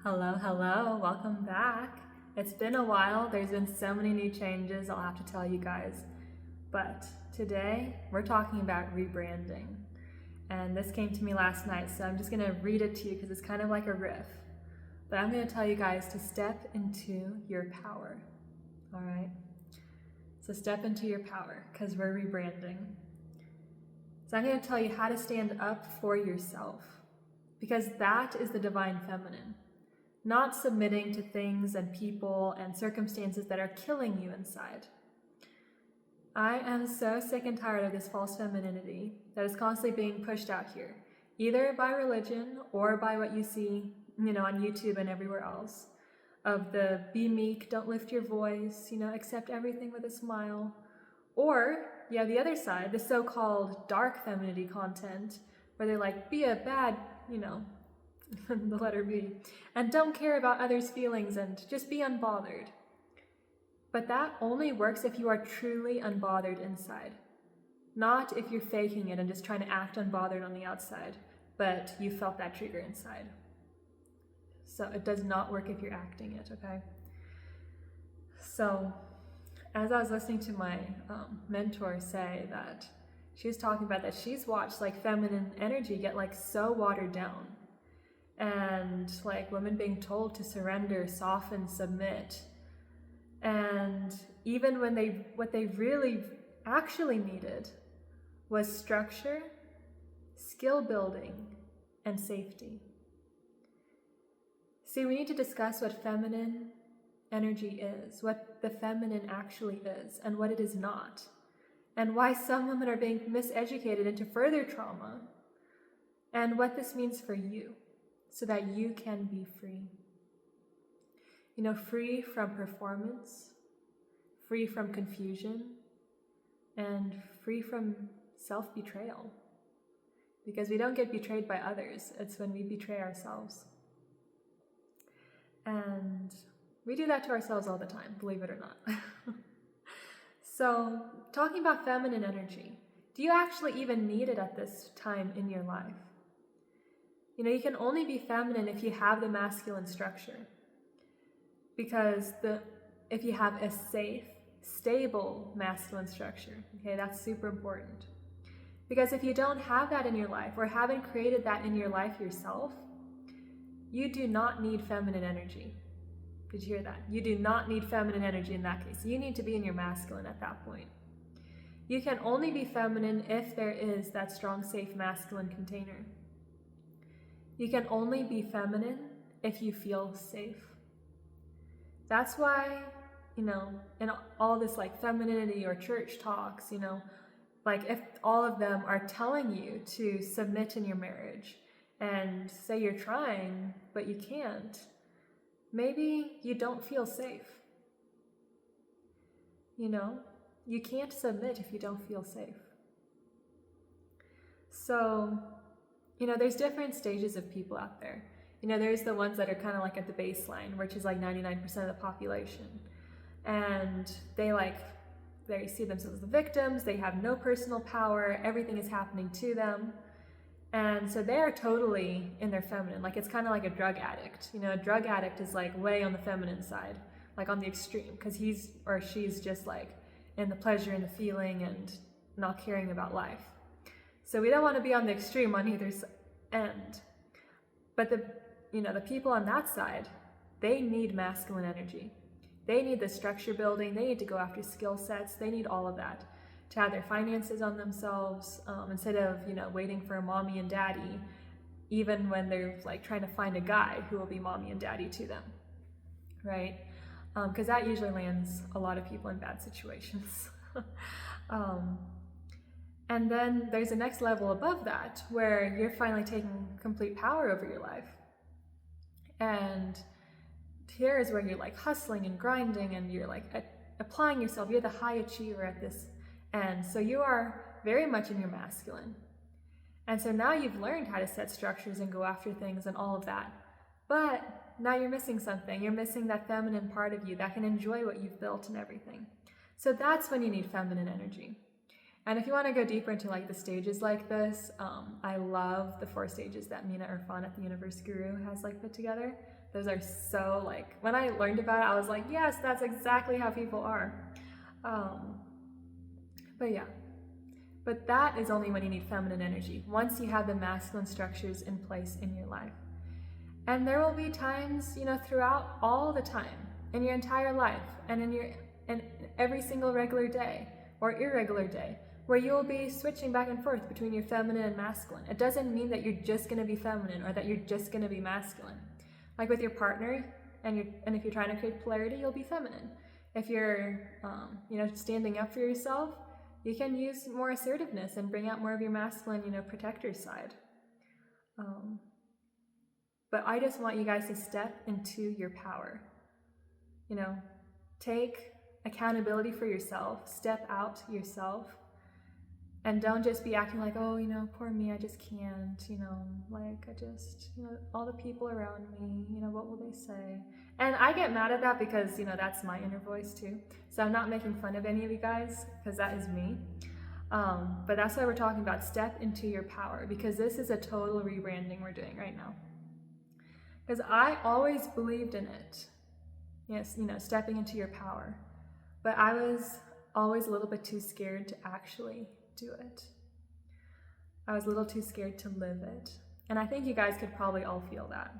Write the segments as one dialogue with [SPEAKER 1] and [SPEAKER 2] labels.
[SPEAKER 1] Hello, welcome back. It's been a while, there's been so many new changes I'll have to tell you guys. But today, we're talking about rebranding. And this came to me last night, so I'm just gonna read it to you because it's kind of like a riff. But I'm gonna tell you guys to step into your power, all right? So step into your power because we're rebranding. So I'm gonna tell you how to stand up for yourself because that is the divine feminine. Not submitting to things and people and circumstances that are killing you inside. I am so sick and tired of this false femininity that is constantly being pushed out here, either by religion or by what you see, on YouTube and everywhere else, of the be meek, don't lift your voice, accept everything with a smile. Or you have the other side, the so-called dark femininity content, where they're like, be a bad, the letter B, and don't care about others' feelings and just be unbothered. But that only works if you are truly unbothered inside. Not if you're faking it and just trying to act unbothered on the outside, but you felt that trigger inside. So it does not work if you're acting it, okay? So as I was listening to my mentor say that, she was talking about that she's watched feminine energy get so watered down. And women being told to surrender, soften, submit. And even when what they really actually needed was structure, skill building, and safety. See, we need to discuss what feminine energy is, what the feminine actually is, and what it is not, and why some women are being miseducated into further trauma, and what this means for you, so that you can be free. Free from performance, free from confusion, and free from self-betrayal. Because we don't get betrayed by others, it's when we betray ourselves. And we do that to ourselves all the time, believe it or not. So, talking about feminine energy, do you actually even need it at this time in your life? You can only be feminine if you have the masculine structure. Because if you have a safe, stable masculine structure, okay, that's super important. Because if you don't have that in your life or haven't created that in your life yourself, you do not need feminine energy. Did you hear that? You do not need feminine energy in that case. You need to be in your masculine at that point. You can only be feminine if there is that strong, safe masculine container. You can only be feminine if you feel safe. That's why, in all this femininity or church talks, if all of them are telling you to submit in your marriage and say you're trying, but you can't, maybe you don't feel safe. You can't submit if you don't feel safe. So, there's different stages of people out there. There's the ones that are kind of at the baseline, which is 99% of the population. And they see themselves as the victims, they have no personal power, everything is happening to them. And so they're totally in their feminine. It's kind of like a drug addict. A drug addict is way on the feminine side, on the extreme, because he's or she's just in the pleasure and the feeling and not caring about life. So we don't want to be on the extreme on either end. But the people on that side, they need masculine energy. They need the structure building. They need to go after skill sets. They need all of that to have their finances on themselves instead of, waiting for a mommy and daddy, even when they're trying to find a guy who will be mommy and daddy to them, right? Because that usually lands a lot of people in bad situations. And then there's a next level above that where you're finally taking complete power over your life. And here is where you're hustling and grinding and you're applying yourself. You're the high achiever at this end. So you are very much in your masculine. And so now you've learned how to set structures and go after things and all of that. But now you're missing something. You're missing that feminine part of you that can enjoy what you've built and everything. So that's when you need feminine energy. And if you want to go deeper into the stages like this, I love the 4 stages that Mina Irfan at the Universe Guru has put together. Those are so like, when I learned about it, I was like, yes, that's exactly how people are. But yeah, but that is only when you need feminine energy, once you have the masculine structures in place in your life. And there will be times, throughout all the time, in your entire life, and in every single regular day or irregular day, where you'll be switching back and forth between your feminine and masculine. It doesn't mean that you're just going to be feminine or that you're just going to be masculine. Like with your partner, and if you're trying to create polarity, you'll be feminine. If you're, standing up for yourself, you can use more assertiveness and bring out more of your masculine, protector side. But I just want you guys to step into your power. Take accountability for yourself, step out yourself, and don't just be acting like, oh, poor me, I just can't, all the people around me, what will they say? And I get mad at that because, that's my inner voice too. So I'm not making fun of any of you guys, because that is me. But that's why we're talking about step into your power, because this is a total rebranding we're doing right now. Because I always believed in it. Yes, stepping into your power. But I was always a little bit too scared to actually do it. I was a little too scared to live it. And I think you guys could probably all feel that.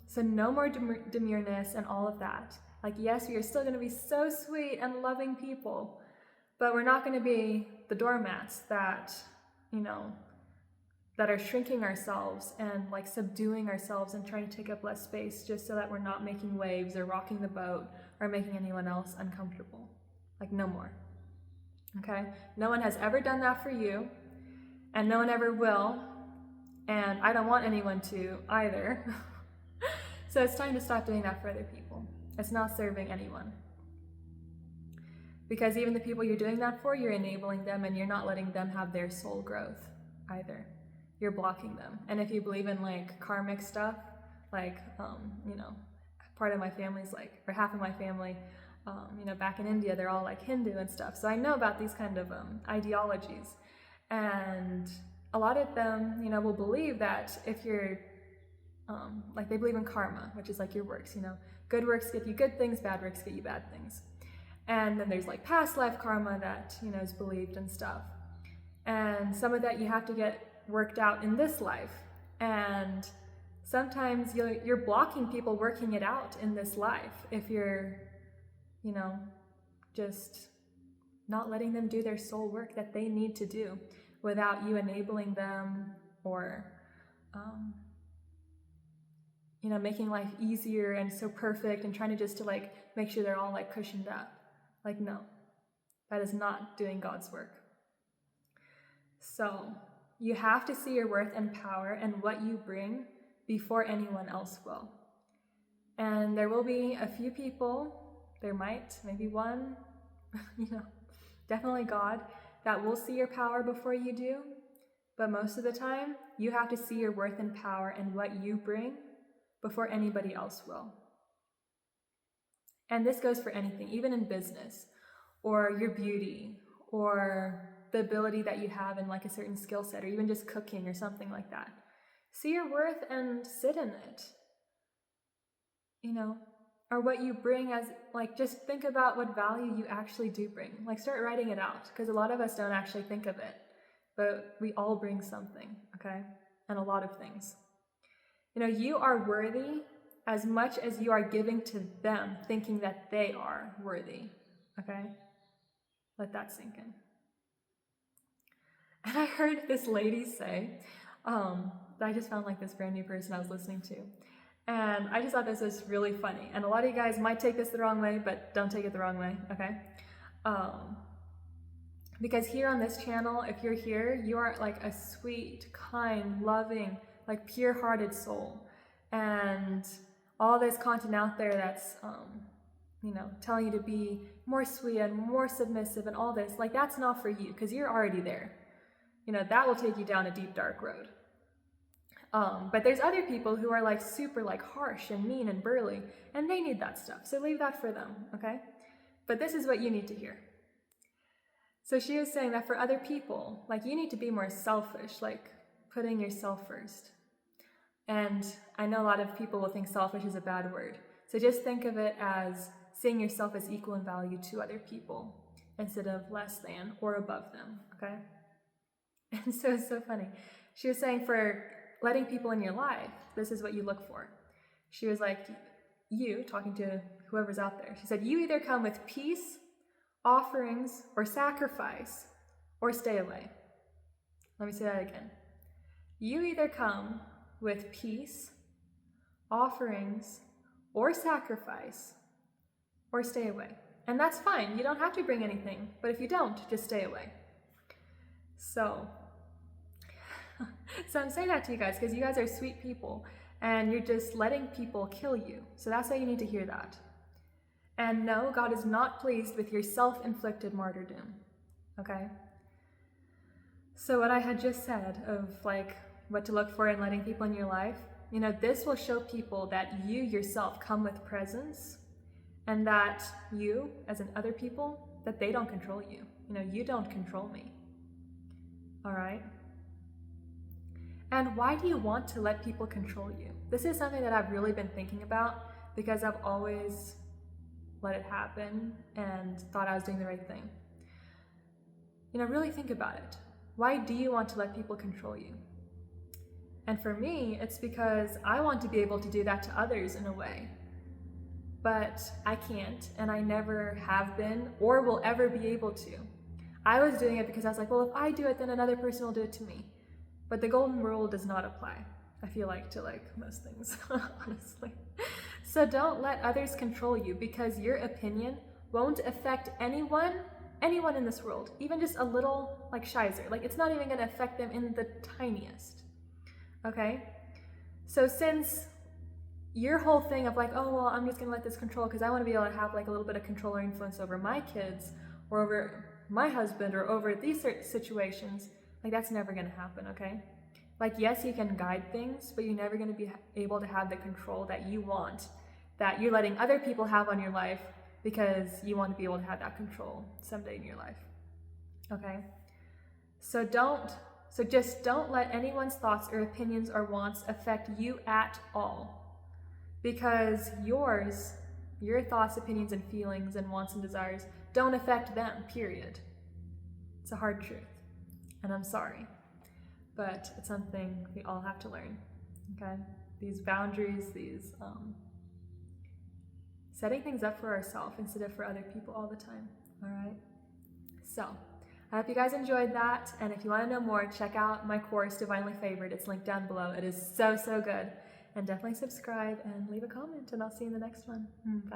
[SPEAKER 1] So no more demureness and all of that. Like, yes, we are still going to be so sweet and loving people, but we're not going to be the doormats that, that are shrinking ourselves and like subduing ourselves and trying to take up less space just so that we're not making waves or rocking the boat or making anyone else uncomfortable. Like, no more. Okay? No one has ever done that for you, and no one ever will, and I don't want anyone to either. So it's time to stop doing that for other people. It's not serving anyone. Because even the people you're doing that for, you're enabling them, and you're not letting them have their soul growth either. You're blocking them. And if you believe in like karmic stuff, like, part of my family's like, or half of my family, back in India, they're all like Hindu and stuff. So I know about these kind of ideologies. And a lot of them, will believe that if you're, like they believe in karma, which is like your works, good works get you good things, bad works get you bad things. And then there's like past life karma that, is believed and stuff. And some of that you have to get worked out in this life. And sometimes you're blocking people working it out in this life if you're, just not letting them do their soul work that they need to do without you enabling them or, making life easier and so perfect and trying to just to like make sure they're all like cushioned up. Like, no, that is not doing God's work. So you have to see your worth and power and what you bring before anyone else will. And there will be a few people, maybe one, definitely God, that will see your power before you do. But most of the time, you have to see your worth and power and what you bring before anybody else will. And this goes for anything, even in business, or your beauty, or the ability that you have in like a certain skill set, or even just cooking or something like that. See your worth and sit in it, or what you bring as, like, just think about what value you actually do bring. Like, start writing it out, because a lot of us don't actually think of it, but we all bring something, okay? And a lot of things. You are worthy as much as you are giving to them, thinking that they are worthy, okay? Let that sink in. And I heard this lady say, I just found like this brand new person I was listening to. And I just thought this was really funny. And a lot of you guys might take this the wrong way, but don't take it the wrong way, okay? Because here on this channel, if you're here, you are like a sweet, kind, loving, like pure-hearted soul. And all this content out there that's, telling you to be more sweet and more submissive and all this, like that's not for you, because you're already there. That will take you down a deep, dark road. But there's other people who are like super like harsh and mean and burly, and they need that stuff. So leave that for them, okay? But this is what you need to hear. So she was saying that for other people, like you need to be more selfish, like putting yourself first. And I know a lot of people will think selfish is a bad word. So just think of it as seeing yourself as equal in value to other people instead of less than or above them, okay? And so it's so funny. She was saying for letting people in your life, this is what you look for. She was like, you, talking to whoever's out there, she said, you either come with peace, offerings, or sacrifice, or stay away. Let me say that again. You either come with peace, offerings, or sacrifice, or stay away. And that's fine. You don't have to bring anything, but if you don't, just stay away. So I'm saying that to you guys because you guys are sweet people and you're just letting people kill you. So that's why you need to hear that. And no, God is not pleased with your self-inflicted martyrdom. Okay? So what I had just said of like what to look for in letting people in your life, you know, this will show people that you yourself come with presence and that you, as in other people, that they don't control you. You know, you don't control me. All right? And why do you want to let people control you? This is something that I've really been thinking about because I've always let it happen and thought I was doing the right thing. You know, really think about it. Why do you want to let people control you? And for me, it's because I want to be able to do that to others in a way. But I can't, and I never have been or will ever be able to. I was doing it because I was like, well, if I do it, then another person will do it to me. But the golden rule does not apply, I feel like, to like most things, honestly. So don't let others control you because your opinion won't affect anyone in this world, even just a little like shizer. Like it's not even gonna affect them in the tiniest, okay? So since your whole thing of like, oh, well, I'm just gonna let this control because I wanna be able to have like a little bit of control or influence over my kids or over my husband or over these situations, like that's never gonna happen, okay? Like, yes, you can guide things, but you're never gonna be able to have the control that you want, that you're letting other people have on your life because you want to be able to have that control someday in your life, okay? So just don't let anyone's thoughts or opinions or wants affect you at all because your thoughts, opinions, and feelings and wants and desires don't affect them, period. It's a hard truth, and I'm sorry, but it's something we all have to learn, okay? These boundaries, these setting things up for ourselves instead of for other people all the time, all right? So, I hope you guys enjoyed that, and if you want to know more, check out my course, Divinely Favored. It's linked down below. It is so, so good. And definitely subscribe and leave a comment, and I'll see you in the next one. Bye.